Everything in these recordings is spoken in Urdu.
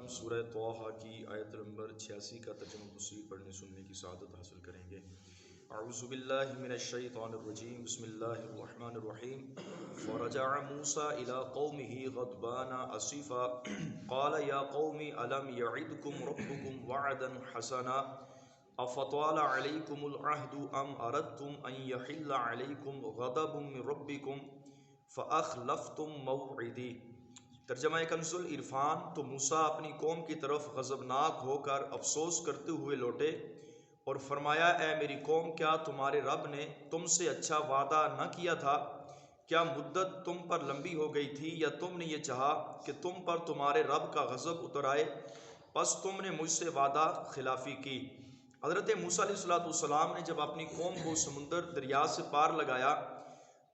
سورہ طٰہٰ کی آیت نمبر 86 کا ترجمہ تفسیر پڑھنے سننے کی سعادت حاصل کریں گے۔ اعوذ باللہ من الشیطان الرجیم، بسم اللہ الرحمن الرحیم۔ فرجع موسیٰ الی قومہ غضبان اسفا قال یا قوم الم یعدکم ربکم وعدا حسنا افطال علیکم العہد ام اردتم ان یحل علیکم غضب من ربکم فاخلفتم موعدی۔ ترجمہ کنز العرفان۔ تو موسیٰ اپنی قوم کی طرف غضبناک ہو کر افسوس کرتے ہوئے لوٹے اور فرمایا، اے میری قوم، کیا تمہارے رب نے تم سے اچھا وعدہ نہ کیا تھا؟ کیا مدت تم پر لمبی ہو گئی تھی، یا تم نے یہ چاہا کہ تم پر تمہارے رب کا غضب اتر آئے؟ پس تم نے مجھ سے وعدہ خلافی کی۔ حضرت موسیٰ علیہ السلام نے جب اپنی قوم کو سمندر دریا سے پار لگایا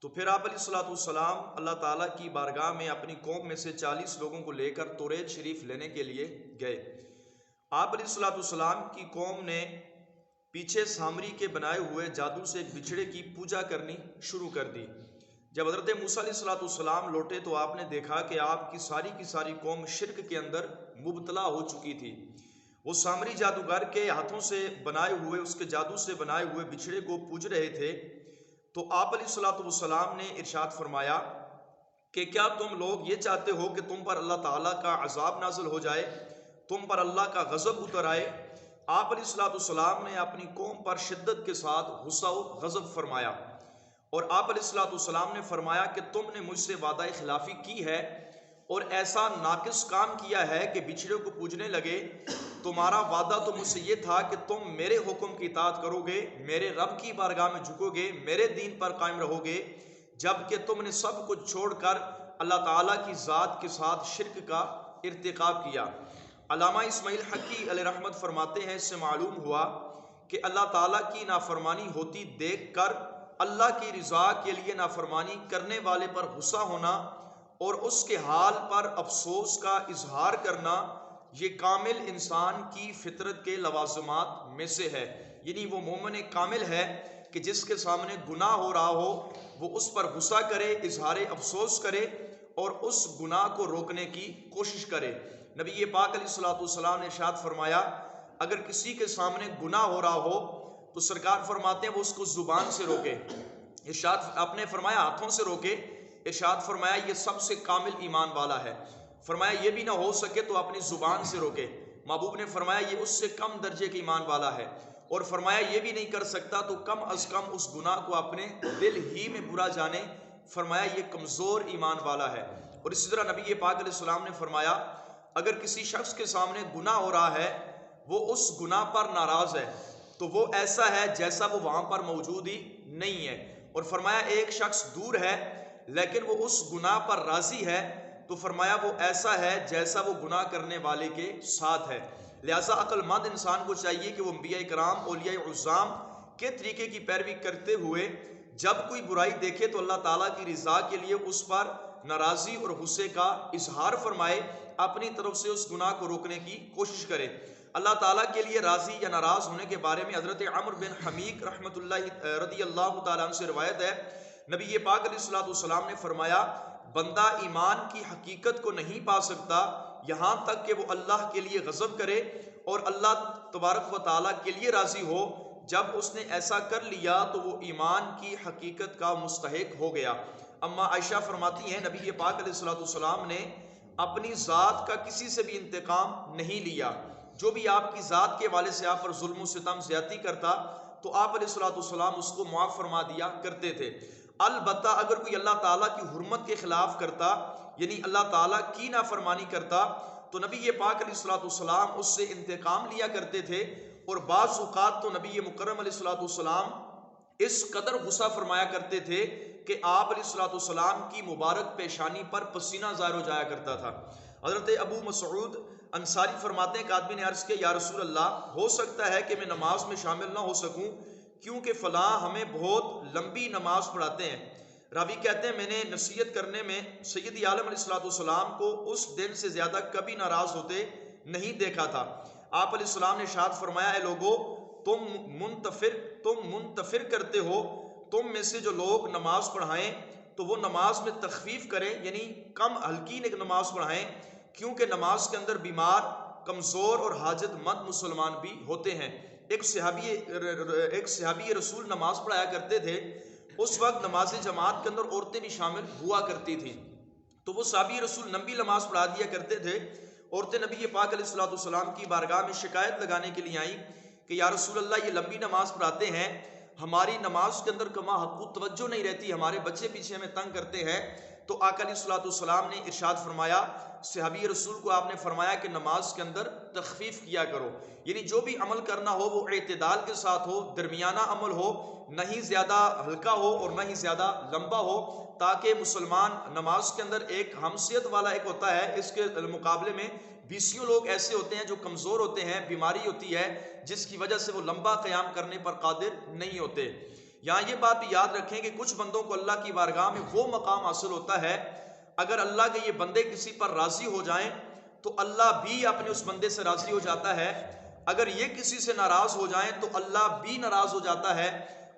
تو پھر آپ علیہ السلام اللہ تعالیٰ کی بارگاہ میں اپنی قوم میں سے 40 لوگوں کو لے کر توریت شریف لینے کے لیے گئے۔ آپ علیہ السلام کی قوم نے پیچھے سامری کے بنائے ہوئے جادو سے ایک بچھڑے کی پوجا کرنی شروع کر دی۔ جب حضرت موسیٰ علیہ السلام لوٹے تو آپ نے دیکھا کہ آپ کی ساری قوم شرک کے اندر مبتلا ہو چکی تھی۔ وہ سامری جادوگر کے ہاتھوں سے بنائے ہوئے، اس کے جادو سے بنائے ہوئے بچھڑے کو پوج رہے تھے۔ تو آپ علیہ السلام نے ارشاد فرمایا کہ کیا تم لوگ یہ چاہتے ہو کہ تم پر اللہ تعالیٰ کا عذاب نازل ہو جائے، تم پر اللہ کا غضب اتر آئے؟ آپ علیہ السلام نے اپنی قوم پر شدت کے ساتھ غصہ و غضب فرمایا، اور آپ علیہ السلام نے فرمایا کہ تم نے مجھ سے وعدہ خلافی کی ہے اور ایسا ناقص کام کیا ہے کہ بچھڑے کو پوجنے لگے۔ تمہارا وعدہ تو مجھ سے یہ تھا کہ تم میرے حکم کی اطاعت کرو گے، میرے رب کی بارگاہ میں جھکو گے، میرے دین پر قائم رہو گے، جبکہ تم نے سب کچھ چھوڑ کر اللہ تعالیٰ کی ذات کے ساتھ شرک کا ارتکاب کیا۔ علامہ اسماعیل حقی علیہ رحمت فرماتے ہیں، اس سے معلوم ہوا کہ اللہ تعالیٰ کی نافرمانی ہوتی دیکھ کر اللہ کی رضا کے لیے نافرمانی کرنے والے پر غصہ ہونا اور اس کے حال پر افسوس کا اظہار کرنا، یہ کامل انسان کی فطرت کے لوازمات میں سے ہے۔ یعنی وہ مومن کامل ہے کہ جس کے سامنے گناہ ہو رہا ہو وہ اس پر غصہ کرے، اظہار افسوس کرے اور اس گناہ کو روکنے کی کوشش کرے۔ نبی پاک علیہ السلام نے ارشاد فرمایا، اگر کسی کے سامنے گناہ ہو رہا ہو تو سرکار فرماتے ہیں وہ اس کو زبان سے روکے۔ ارشاد آپ نے فرمایا ہاتھوں سے روکے۔ ارشاد فرمایا یہ سب سے کامل ایمان والا ہے۔ فرمایا یہ بھی نہ ہو سکے تو اپنی زبان سے روکے۔ محبوب نے فرمایا یہ اس سے کم درجے کے ایمان والا ہے، اور فرمایا یہ بھی نہیں کر سکتا تو کم از کم اس گناہ کو اپنے دل ہی میں برا جانے۔ فرمایا یہ کمزور ایمان والا ہے۔ اور اسی طرح نبی پاک علیہ السلام نے فرمایا اگر کسی شخص کے سامنے گناہ ہو رہا ہے، وہ اس گناہ پر ناراض ہے، تو وہ ایسا ہے جیسا وہ وہاں پر موجود ہی نہیں ہے۔ اور فرمایا ایک شخص دور ہے لیکن وہ اس گناہ پر راضی ہے، تو فرمایا وہ ایسا ہے جیسا وہ گناہ کرنے والے کے ساتھ ہے۔ لہٰذا عقل مند انسان کو چاہیے کہ وہ انبیاء کرام، اولیاء عظام کے طریقے کی پیروی کرتے ہوئے جب کوئی برائی دیکھے تو اللہ تعالیٰ کی رضا کے لیے اس پر ناراضی اور غصے کا اظہار فرمائے، اپنی طرف سے اس گناہ کو روکنے کی کوشش کرے۔ اللہ تعالیٰ کے لیے راضی یا ناراض ہونے کے بارے میں حضرت عمرو بن حمیق رحمۃ اللہ رضی اللہ تعالیٰ عنہ سے روایت ہے، نبی پاک علیہ السلام نے فرمایا بندہ ایمان کی حقیقت کو نہیں پا سکتا یہاں تک کہ وہ اللہ کے لیے غضب کرے اور اللہ تبارک و تعالیٰ کے لیے راضی ہو۔ جب اس نے ایسا کر لیا تو وہ ایمان کی حقیقت کا مستحق ہو گیا۔ اما عائشہ فرماتی ہیں نبی پاک علیہ السلام نے اپنی ذات کا کسی سے بھی انتقام نہیں لیا۔ جو بھی آپ کی ذات کے والے سے آپ پر ظلم و ستم زیادتی کرتا تو آپ علیہ السلام اس کو معاف فرما دیا کرتے تھے۔ البتہ اگر کوئی اللہ تعالیٰ کی حرمت کے خلاف کرتا، یعنی اللہ تعالیٰ کی نافرمانی کرتا، تو نبی پاک علیہ السلام اس سے انتقام لیا کرتے تھے، اور بعض اوقات تو نبی مکرم علیہ السلام اس قدر غصہ فرمایا کرتے تھے کہ آپ علیہ السلام کی مبارک پیشانی پر پسینہ ظاہر ہو جایا کرتا تھا۔ حضرت ابو مسعود انصاری فرماتے ہیں کہ آدمی نے عرض کیا یا رسول اللہ، ہو سکتا ہے کہ میں نماز میں شامل نہ ہو سکوں کیونکہ فلاں ہمیں بہت لمبی نماز پڑھاتے ہیں۔ راوی کہتے ہیں میں نے نصیحت کرنے میں سید عالم علیہ السلام کو اس دن سے زیادہ کبھی ناراض ہوتے نہیں دیکھا تھا۔ آپ علیہ السلام نے ارشاد فرمایا اے لوگو، تم منتفر کرتے ہو، تم میں سے جو لوگ نماز پڑھائیں تو وہ نماز میں تخفیف کریں، یعنی کم ہلکی نماز پڑھائیں، کیونکہ نماز کے اندر بیمار، کمزور اور حاجت مند مسلمان بھی ہوتے ہیں۔ ایک صحابی رسول نماز پڑھایا کرتے تھے، اس وقت نماز جماعت کے اندر عورتیں بھی شامل ہوا کرتی تھیں، تو وہ صحابی رسول لمبی نماز پڑھا دیا کرتے تھے۔ عورتیں نبی پاک علیہ الصلوۃ والسلام کی بارگاہ میں شکایت لگانے کے لیے آئیں کہ یا رسول اللہ، یہ لمبی نماز پڑھاتے ہیں، ہماری نماز کے اندر کما حقوق توجہ نہیں رہتی، ہمارے بچے پیچھے ہمیں تنگ کرتے ہیں۔ تو آقا علیہ الصلوۃ والسلام نے ارشاد فرمایا، صحابی رسول کو آپ نے فرمایا کہ نماز کے اندر تخفیف کیا کرو، یعنی جو بھی عمل کرنا ہو وہ اعتدال کے ساتھ ہو، درمیانہ عمل ہو، نہ ہی زیادہ ہلکا ہو اور نہ ہی زیادہ لمبا ہو، تاکہ مسلمان نماز کے اندر ایک ہمسیت والا ایک ہوتا ہے، اس کے مقابلے میں بیسیوں لوگ ایسے ہوتے ہیں جو کمزور ہوتے ہیں، بیماری ہوتی ہے جس کی وجہ سے وہ لمبا قیام کرنے پر قادر نہیں ہوتے۔ یہاں یہ بات بھی یاد رکھیں کہ کچھ بندوں کو اللہ کی بارگاہ میں وہ مقام حاصل ہوتا ہے، اگر اللہ کے یہ بندے کسی پر راضی ہو جائیں تو اللہ بھی اپنے اس بندے سے راضی ہو جاتا ہے، اگر یہ کسی سے ناراض ہو جائیں تو اللہ بھی ناراض ہو جاتا ہے،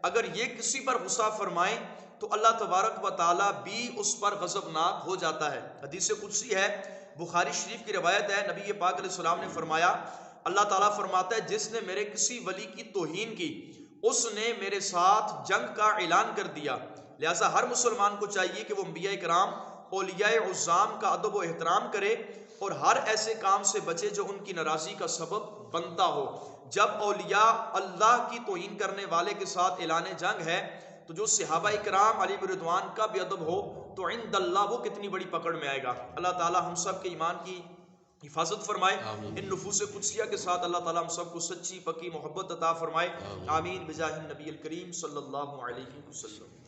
اگر یہ کسی پر غصہ فرمائیں تو اللہ تبارک و تعالیٰ بھی اس پر غضبناک ہو جاتا ہے۔ حدیث قدسی ہے، بخاری شریف کی روایت ہے، نبی پاک علیہ السلام نے فرمایا، اللہ تعالیٰ فرماتا ہے جس نے میرے کسی ولی کی توہین کی اس نے میرے ساتھ جنگ کا اعلان کر دیا۔ لہٰذا ہر مسلمان کو چاہیے کہ وہ انبیاء کرام، اولیاء عظام کا ادب و احترام کرے اور ہر ایسے کام سے بچے جو ان کی ناراضی کا سبب بنتا ہو۔ جب اولیاء اللہ کی توہین کرنے والے کے ساتھ اعلان جنگ ہے تو جو صحابہ کرام علیہم رضوان کا بھی ادب ہو تو عند اللہ وہ کتنی بڑی پکڑ میں آئے گا۔ اللہ تعالی ہم سب کے ایمان کی حفاظت فرمائے، ان نفوس قدسیہ کے ساتھ اللہ تعالی ہم سب کو سچی پکی محبت عطا فرمائے، آمین بجاہ النبی الکریم صلی اللہ علیہ وسلم۔